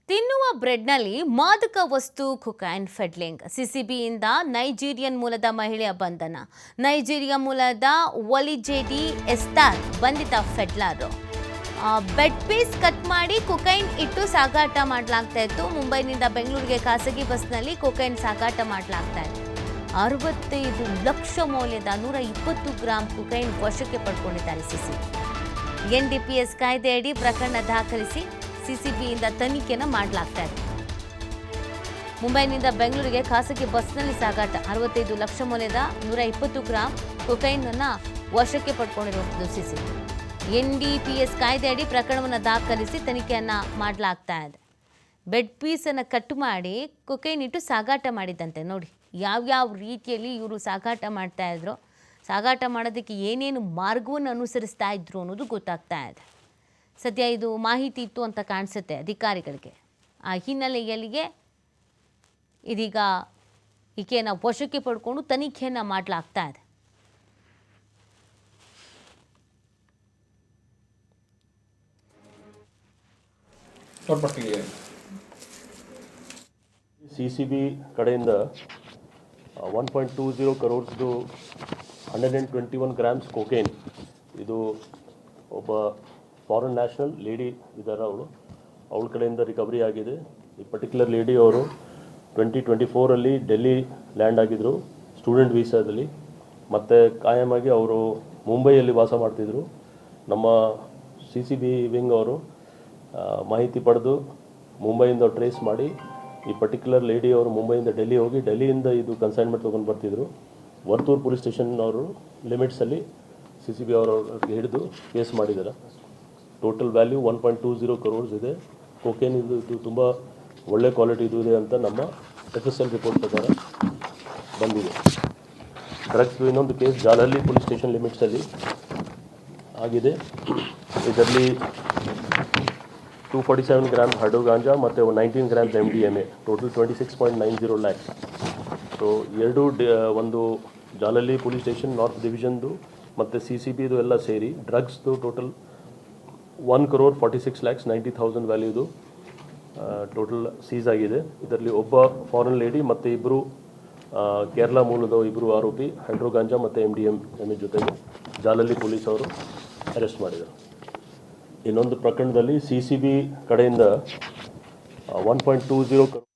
ತಿನ್ನುವ ಬ್ರೆಡ್ನಲ್ಲಿ ಮಾದಕ ವಸ್ತು ಕೊಕೈನ್ ಫೆಡ್ಲಿಂಗ್. ಸಿಸಿಬಿಯಿಂದ ನೈಜೀರಿಯನ್ ಮೂಲದ ಮಹಿಳೆಯ ಬಂಧನ. ನೈಜೀರಿಯಾ ಮೂಲದ ಒಲಿಜೆಡಿ ಎಸ್ತಾರ್ ಬಂಧಿತ ಫೆಡ್ಲರ್. ಬೆಡ್ ಪೀಸ್ ಕಟ್ ಮಾಡಿ ಕೊಕೈನ್ ಇಟ್ಟು ಸಾಗಾಟ ಮಾಡಲಾಗ್ತಾ ಇತ್ತು. ಮುಂಬೈನಿಂದ ಬೆಂಗಳೂರಿಗೆ ಖಾಸಗಿ ಬಸ್ನಲ್ಲಿ ಕೊಕೈನ್ ಸಾಗಾಟ ಮಾಡಲಾಗ್ತಾ ಇತ್ತು. 65 ಲಕ್ಷ ಮೌಲ್ಯದ 120 ಗ್ರಾಂ ಕೊಕೈನ್ ವಶಕ್ಕೆ ಪಡ್ಕೊಂಡಿದ್ದಾರೆ ಸಿಸಿಬಿ. NDPS ಕಾಯ್ದೆಯಡಿ ಪ್ರಕರಣ ದಾಖಲಿಸಿ ಸಿಸಿಬಿಯಿಂದ ತನಿಖೆಯನ್ನು ಮಾಡಲಾಗ್ತಾ ಇದೆ. ಮುಂಬೈನಿಂದ ಬೆಂಗಳೂರಿಗೆ ಖಾಸಗಿ ಬಸ್ನಲ್ಲಿ ಸಾಗಾಟ. 65 ಲಕ್ಷ ಮೌಲ್ಯದ 120 ಗ್ರಾಂ ಕೊಕೈನ್ ಅನ್ನು ವಶಕ್ಕೆ ಪಡ್ಕೊಂಡಿರುವಂಥದ್ದು ಸಿಸಿಬಿ. NDPS ಕಾಯ್ದೆಯಡಿ ಪ್ರಕರಣವನ್ನು ದಾಖಲಿಸಿ ತನಿಖೆಯನ್ನು ಮಾಡಲಾಗ್ತಾ ಇದೆ. ಬೆಡ್ ಪೀಸನ್ನು ಕಟ್ ಮಾಡಿ ಕೊಕೈನ್ ಇಟ್ಟು ಸಾಗಾಟ ಮಾಡಿದ್ದಂತೆ. ನೋಡಿ ಯಾವ್ಯಾವ ರೀತಿಯಲ್ಲಿ ಇವರು ಸಾಗಾಟ ಮಾಡ್ತಾ ಇದ್ರು, ಸಾಗಾಟ ಮಾಡೋದಕ್ಕೆ ಏನೇನು ಮಾರ್ಗವನ್ನು ಅನುಸರಿಸ್ತಾ ಇದ್ರು ಅನ್ನೋದು ಗೊತ್ತಾಗ್ತಾ ಇದೆ. ಸದ್ಯ ಇದು ಮಾಹಿತಿ ಇತ್ತು ಅಂತ ಕಾಣಿಸುತ್ತೆ ಅಧಿಕಾರಿಗಳಿಗೆ. ಆ ಹಿನ್ನೆಲೆಯಲ್ಲಿಗೆ ಇದೀಗ ಈಕೆಯನ್ನು ವಶಕ್ಕೆ ಪಡ್ಕೊಂಡು ತನಿಖೆಯನ್ನು ಮಾಡಲಾಗ್ತಾ ಇದೆ. CCB ಕಡೆಯಿಂದ 1.20 crores 121 grams ಕೊಕೇನ್. ಇದು ಒಬ್ಬ ಫಾರಿನ್ ನ್ಯಾಷನಲ್ ಲೇಡಿ ಇದ್ದಾರೆ, ಅವಳ ಕಡೆಯಿಂದ ರಿಕವರಿ ಆಗಿದೆ. ಈ ಪರ್ಟಿಕ್ಯುಲರ್ ಲೇಡಿ ಅವರು 2024 ಡೆಲ್ಲಿ ಲ್ಯಾಂಡ್ ಆಗಿದ್ದರು ಸ್ಟೂಡೆಂಟ್ ವೀಸಾದಲ್ಲಿ. ಮತ್ತು ಕಾಯಮಾಗಿ ಅವರು ಮುಂಬೈಯಲ್ಲಿ ವಾಸ ಮಾಡ್ತಿದ್ರು. ನಮ್ಮ CCB ವಿಂಗ್ ಅವರು ಮಾಹಿತಿ ಪಡೆದು ಮುಂಬೈಯಿಂದ ಟ್ರೇಸ್ ಮಾಡಿ ಈ ಪರ್ಟಿಕ್ಯುಲರ್ ಲೇಡಿ ಅವರು ಮುಂಬೈಯಿಂದ ಡೆಲ್ಲಿ ಹೋಗಿ ಡೆಲ್ಲಿಯಿಂದ ಇದು ಕನ್ಸೈನ್ಮೆಂಟ್ ತೊಗೊಂಡು ಬರ್ತಿದ್ರು. ವರ್ತೂರ್ ಪೊಲೀಸ್ ಸ್ಟೇಷನ್ ಅವರು ಲಿಮಿಟ್ಸಲ್ಲಿ CCB ಅವರು ಹಿಡಿದು ಕೇಸ್ ಮಾಡಿದ್ದಾರೆ. ಟೋಟಲ್ ವ್ಯಾಲ್ಯೂ 1.20 crores ಇದೆ. ಕೊಕೇನ್ ಇದು ತುಂಬ ಒಳ್ಳೆ ಕ್ವಾಲಿಟಿ ಇದು ಇದೆ ಅಂತ ನಮ್ಮ FSL ರಿಪೋರ್ಟ್ ಪ್ರಕಾರ ಬಂದಿದೆ. ಡ್ರಗ್ಸ್ ಇನ್ನೊಂದು ಕೇಸ್ ಜಾಲಹಳ್ಳಿ ಪೊಲೀಸ್ ಸ್ಟೇಷನ್ ಲಿಮಿಟ್ಸಲ್ಲಿ ಆಗಿದೆ. ಇದರಲ್ಲಿ 247 ಗ್ರಾಮ್ ಹರ್ಡು ಗಾಂಜಾ ಮತ್ತು 19 grams MDMA, total 26.90 lakhs. So ಒಂದು ಜಾಲಹಳ್ಳಿ ಪೊಲೀಸ್ ಸ್ಟೇಷನ್ ನಾರ್ತ್ ಡಿವಿಷನ್ದು ಮತ್ತು CCBದು ಎಲ್ಲ ಸೇರಿ ಡ್ರಗ್ಸ್ದು ಟೋಟಲ್ 1,46,90,000 ವ್ಯಾಲ್ಯೂದು ಟೋಟಲ್ ಸೀಸ್ ಆಗಿದೆ. ಇದರಲ್ಲಿ ಒಬ್ಬ ಫಾರಿನ್ ಲೇಡಿ ಮತ್ತು ಇಬ್ಬರು ಕೇರಳ ಮೂಲದ ಇಬ್ಬರು ಆರೋಪಿ ಹೈಡ್ರೋ ಗಾಂಜಾ ಮತ್ತು MDMA ಜೊತೆಗೆ ಜಾಲಹಳ್ಳಿ ಪೊಲೀಸ್ ಅವರು ಅರೆಸ್ಟ್ ಮಾಡಿದರು. ಇನ್ನೊಂದು ಪ್ರಕರಣದಲ್ಲಿ CCB ಕಡೆಯಿಂದ 1.20